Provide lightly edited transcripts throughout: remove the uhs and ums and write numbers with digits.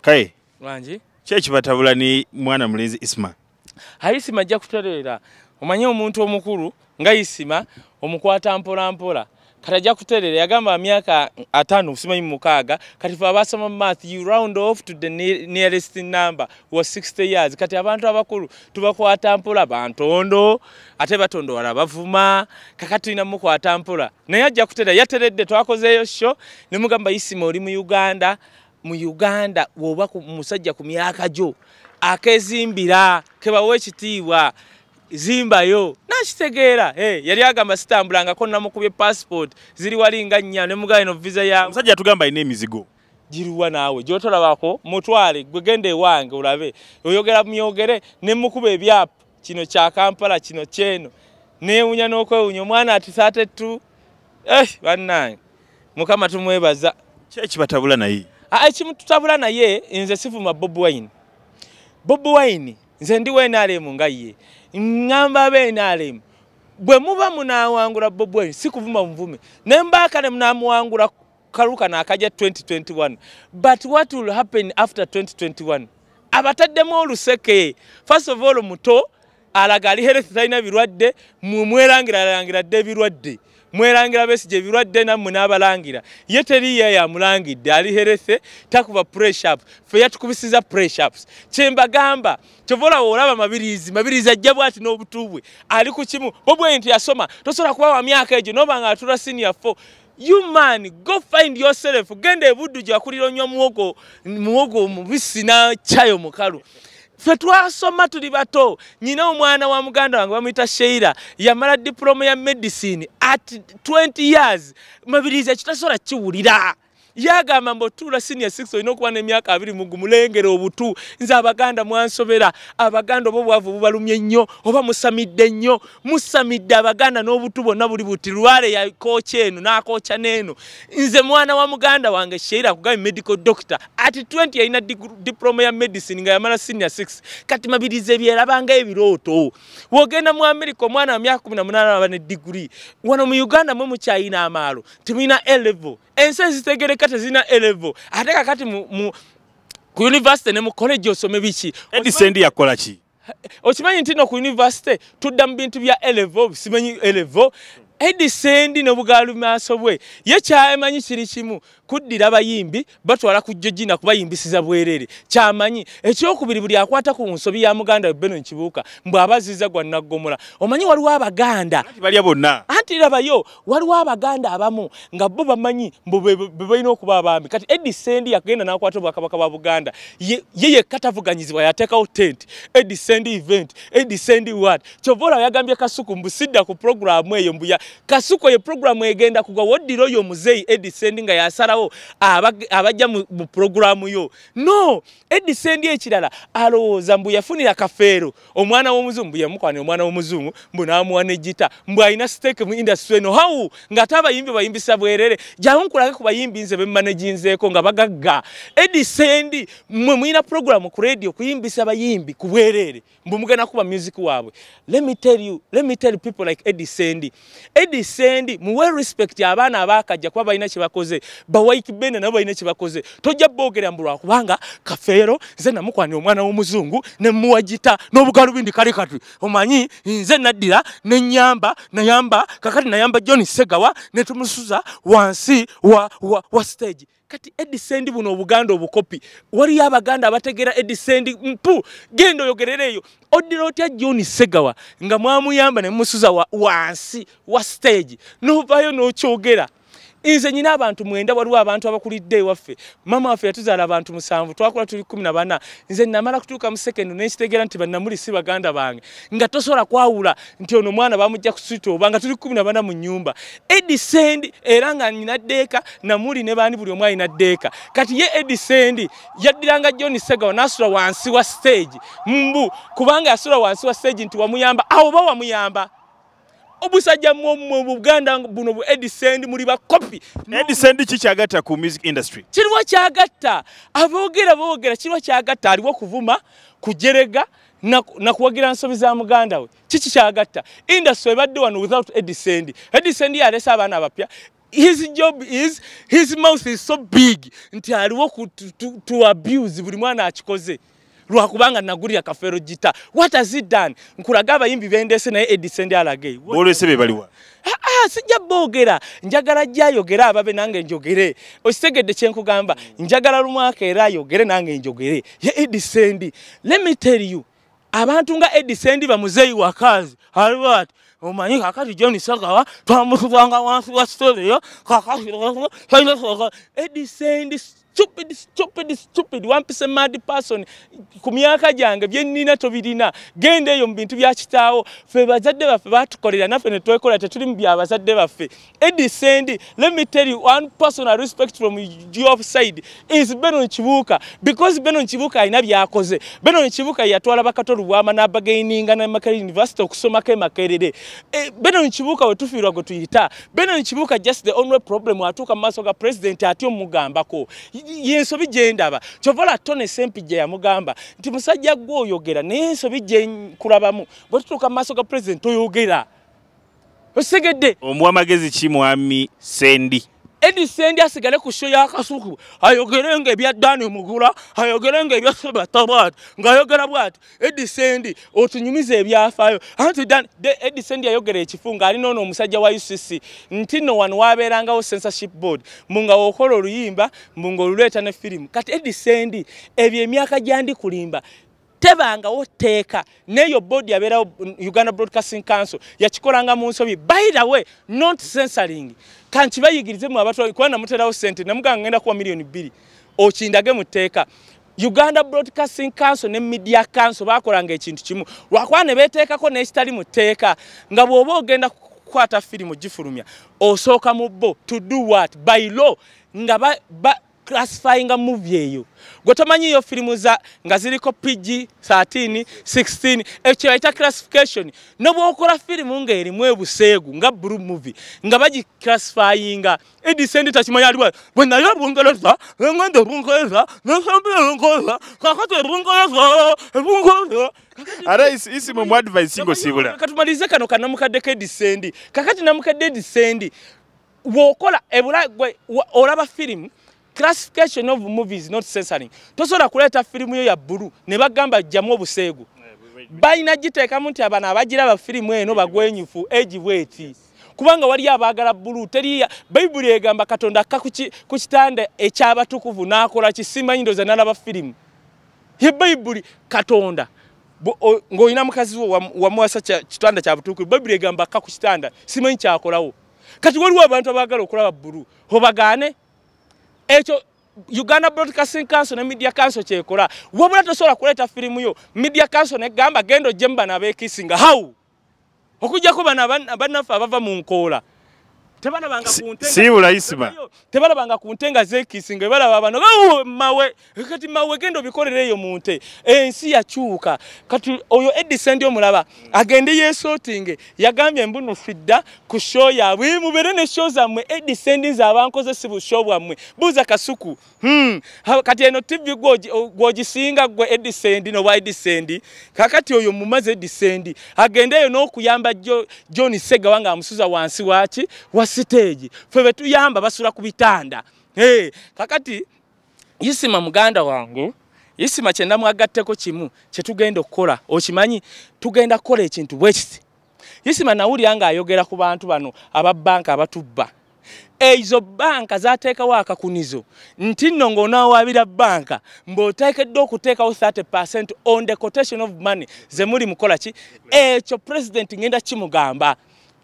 Kai. Wanji. Chechi batabula ni mwana mlenzi Isma. Isma ajja kuterera. Omanye omuntu omukuru nga Isma omukwata mpola mpola. Kati ajja kuterera yagamba myaka 5 simanyi mukaaga kati fa abasoma math you round off to the nearest number was 60 years. Kati abantu abakulu tubakwata mpola bantondo ate batondo wala bavuma kakati ina mukwata mpola. Naye ajja kuterera yateredde twakozeyo show ne mugamba Isma oli mu Uganda. Mu Uganda woba ku musajja ku myaka jo akezimbira kebawe ekitiibwa zimbayo nakitegeera yali agamba sitambulanga ko namukubye passport ziri walinga nnya ne mugaye no visa ya musajja tugamba ine emizigo jiruwa nawe jotolabako mutwale gwegende wange ulabe oyogera myogere ne mukube ebyapa kino kya Kampala kino kyeno ne unya nokwewunya omwana atisate tu bannange mukama tumwebaza chechi batabula naye ekimu tutabula naye nze sivuma Bob Wine. Bob Wine nze ndi NRM nga ye. Ngamba be NRM. Bwe muba munawangula Bob Wine sikuvuma mvume. Nembaka ne mnamuwangula karuka na akaja 2021. But what will happen after 2021? Abataddemu oluseke. First of all muto alagali health taina birwadde mwerangira birwadde. Mwerangira besije birwadde namwe nabalangira yeteri ya mulangidde ali herethe takuba pressure up fe yatukubisiza pressure ups chemba gamba chovola olaba mabirizi ajjabu ati n'obutubwe ali ku kimu Bobwe nti yasoma tosola kuba wa myaka ejo noba nga atula senior 4 you man go find yourself gende ebuddu gya kuliro nnyo muwogo mubisi na chayo mukalu fe twasoma tuli bato nyina omwana wa muganda wange bamuyita Sheila yamala diploma ya medicine at 20 years mabiriza kitasola kiwulira yagamba mbotula senior 6 oyinokuba n'emyaka 2 mugumulengere obutu nze abaganda mwansobera abaganda obwavu bubalumye nnyo oba musamidde nnyo musamidde abaganda n'obutu bonna buli buti lwale ya kocha eno n'akocha neno nze mwana wa muganda wange Sheila kugaye medical doctor at 20 yalina diploma ya medicine nga yamala senior 6 kati mabirize byerabanga ebiroto wogenda mu America omwana wa myaka 18 abane degree wano mu Uganda mwe mukyayina amaalo timina A level ense zitegere kati zina A level ate kakati mu ku university ne mu college osome biki edisendi yakola ki okimanyi ntino ku university tudda mu bintu bya A level simanyi A level edisendi no bugalu maso bwe ye kyamanyi kiri kimu kuddira abayimbi batwala ku jojina kubayimbisiza bwerere kyamanyi ekyokubiri buli akwata ku nsobi ya muganda Beno Nkibuuka mbwa abaziza gwa nagomola omanyi waliwo abaganda balya bonna anti labayo waliwo abaganda abamu nga bo bamanyi bebalina okuba abambi kati edisendi yakagenda nakwata obwakabaka bwa Buganda ye katavuganyizibwa yateekawo tent edisendi event edisendi what kyovola yagambye Kasuku mbusidda ku programu eyo mbuya Kasuko ye programu egenda kugwa woddiro yo muzeyi edisendi nga yasalawo abajja mu programu yo no edisendi ekirala alowooza mbu yafunira kafeero omwana w'omuzungu yamukwane omwana w'omuzungu mbu n'amuwana ejita mbu alina stake mu industry eno how nga tabayimbi bayimbisa bwerere jankulage ku bayimbi nze bemmanaginzeeko nga bagagga edisendi mwe mulina programu ku radio kuyimbisa bayimbi ku bwerere mbu mugenda kuba music waabwe let me tell people like edisendi muwe respect abaana abakajja kuba balina kyebakoze bawaiki bene nabo balina kyebakoze tojja boogera mbulwa kubanga kafeero nze namukwane omwana w'omuzungu ne muwagita n'obugalubindi kale kati omanyi nze naddira nayamba kakati nayamba John Segawa ne tumusuza wansi wa stage kati edisendi buno obuganda obukopi wali abaganda abategera edisendi mpu gendo yogerereyo odira otya John Segawa nga mwamuyamba ne musuza wansi wa stage novayo n'okyogera inze nyina abantu mwenda waliwo abantu abakulidde ewaffe mama waffe yatuzaala abantu 7 twakula tuli 14 nze namala kutuuka mu second n'ekitegera nti bannamuli si baganda bange nga tosobola kwawula nti ono mwana bamujja kusito obanga tuli 14 mu nyumba edisendi era nga nyina ddeeka namuli ne baani buli omu alina ddeeka kati ye edisendi yaddiranga John Segawa n'asula wansi wa stage mbu kubanga yasula wansi wa stage nti wamuyamba awo ba wamuyamba obusajja mu Buganda buno bu edisendi muri ba copy edisendi kikyagatta ku music industry kirwa kyagatta aboogera kirwa kyagatta aliwo kuvuma kujerega na kuwagira nsobi za muganda we kiki kyagatta industry badde wano without edisendi yalesa abaana abapya his job is, his mouth is so big nti aliwo to abuse buli mwana akikoze lwakubanga nagulira kafero gita. What has he done? Nkulaga abayimbi bendese naye Edison alage bolwese baliwa sijja boogera njagala jayogera ababe nange njogere osegedde kyenkugamba njagala lumwaka era ayogere nange njogere ye Edison. Let me tell you, abantu nga Edison bamuzeyi wakazi aliwa omanyi kakati John Sagawa twamutubanga wansi wa stereo kakati Edison stupid 1% mad person ku myaka gyange bye nnina tobirina genda eyo mu bintu bya kitaawo ffe bazadde baffe batukolera naffe ne twekola tetuli mu bya bazadde baffe. Edison, let me tell you one person I respect from your side is Benon Kibuuka, because Benon Kibuuka alina byakoze. Benon Kibuuka yatwala bakato Lubwama n'abagaininga na Makerere University okusomako Makerere. Benon Kibuuka we tufiirwa gwe tuyita. Benon Kibuuka just the only problem atuuka mu maaso ga president ati omugambako yensobi gyendaba kyovola Tone Sempijja yamugamba nti musajja gwe oyogera naye ensobi gye nkulabamu bwe tutuuka mu maaso ga president oyogera osegedde omuwa magezi ki mwami Sendi. Edison asigale ku show ya Kasuku ayogerenga ebya Dani Mugula ayogerenga ebya Sebatabat ngayogera bwati Edison otunyumize ebyafaayo anti Edison ayogera ekifunga ali nono omusajja wa UCC nti no wano wabeerangawo censorship board munga okola oluyimba munga oluleeta ne film kati Edison ebyo emyaka gyandi kulimba tebanga oteeka neyo board yabeera Uganda Broadcasting Council yakikolanga mu nsobi. By the way, not censoring kanti bayigirize mu abantu kwa namuterawo sente namuganga ngenda kuwa million 2 okindage muteeka. Uganda Broadcasting Council ne Media Council bakolanga ekintu kimu lwakwane beteekako n'ekitali muteeka nga bw'oba ogenda kukwata firimu gifulumya osooka mu bo to do what by law nga classifying a movie eyo gotamanyi yo filimu za nga ziliko PG 13 16 ekyo ita classification no bwokola filimu nga erimu ebuseegu nga blue movie nga baji classifying Edison takimanya aliwa bwena yo bungereza ngende bungereza n'sambira kakati bungereza ara isi mu advice ngo sibula katumalize kano kanamukadde Edison kakati namukadde Edison wokola ebula gwe olaba filimu. Classification of movies not censoring. Tosobola kuleta filimu yo ya bulu ne bagamba jamu obuseegu. Bayina giteekamu nti abana abagira ba filimu eno bagwenyufu age weight. Kubanga wali abagala bulu teri Bible egamba Katonda ku kitanda ekyabatukuvu n'akola kisimanyi ndoza n'alaba filimu. Ye Bible Katonda ng'olina mukazi wa muwasa kitanda kyabatukuvu Bible egamba ku kitanda simanyi kyakolawo. Kati waliwo abantu abagala okulaba bulu obagaane ekyo Uganda Broadcasting Council ne Media Council kyekola wabula tosobola kuleta filimu yo Media Council ne gamba gendo jemba nabekisinga how okujjako bana abanafa abava mu nkola tebana banga kuntenga sibula isima tebana banga kuntenga zekisinga balaba abana mawe kati mawe gendo bikolereyo munte ensi yakyuka kati oyo Edison omulaba agende yesotinge yagambye mbuno fidda ku show ya mubere ne show zamwe Edison zabankoze sibu show bwamwe buza Kasuku kati eno TV gwogisinga gwe Edison no wa Edison kakati oyo mumaze Edison agendeyo n'okuyamba John Sega wanga amusuza wansi wachi stage febe tuyamba basula ku bitanda kakati Isima muganda wangu Isima kyenda mwagatteko kimu kye tugenda okukola okimanyi tugenda kukola ekintu bwekiti Isima nawuli anga ayogera ku bantu bano aba banka abatubba ezo banka zateekawo akakunizo nti nno ng'onaawabira banka mb'oteekeddwa okuteekawo 30% on the quotation of money ze muli mukola ki ekyo president ngenda kimugamba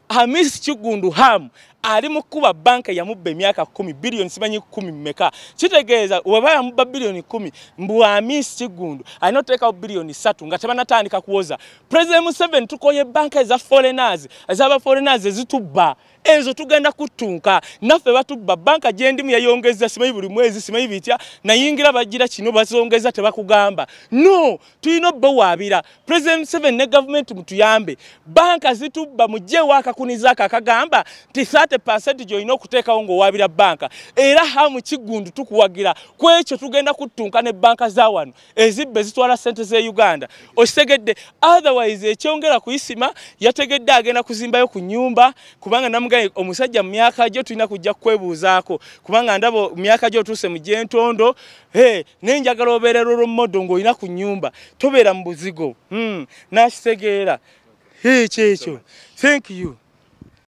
Hamis Kigundu Ham ali mukuba banka yamubba emyaka 10 billion simanyi 10 mmeka kitegeeza waba yamubba billion 10 mbu Hamis Kigundu anoteeka billion 3 nga tebanatandika kuwoza President Museveni tukoye banka eza foreigners ezaba foreigners ezitubba ezo tugenda kutunka naffe batubba banka gyendimu yayongeza simanyi buli mwezi simanyi bitya nayingira bagira kino bazongeza tebakugamba no tuyino bawabira President Museveni ne government mutuyambe banka zitubba mujje waka kunizaka akagamba ti 30 the percentage olina okuteekawo ng'owaabira banka era hamu Kigundu tukuwagira ku ekyo tugenda kuttunka ne banka za wano ezibbe zitwala ssente z'e Uganda okitegedde otherwise ekyongera kuyisima yategedde agenda kuzimbayo ku nnyumba kubanga namugaye omusajja mu myaka gyo tulina kujja kwebuuzaako kubanga ndabo myaka gyo otuuse mu gyentondo nenjagala obeerera olw'ommodo ng'olina ku nnyumba tobeera mu buzigo nakitegeera kyekyo thank you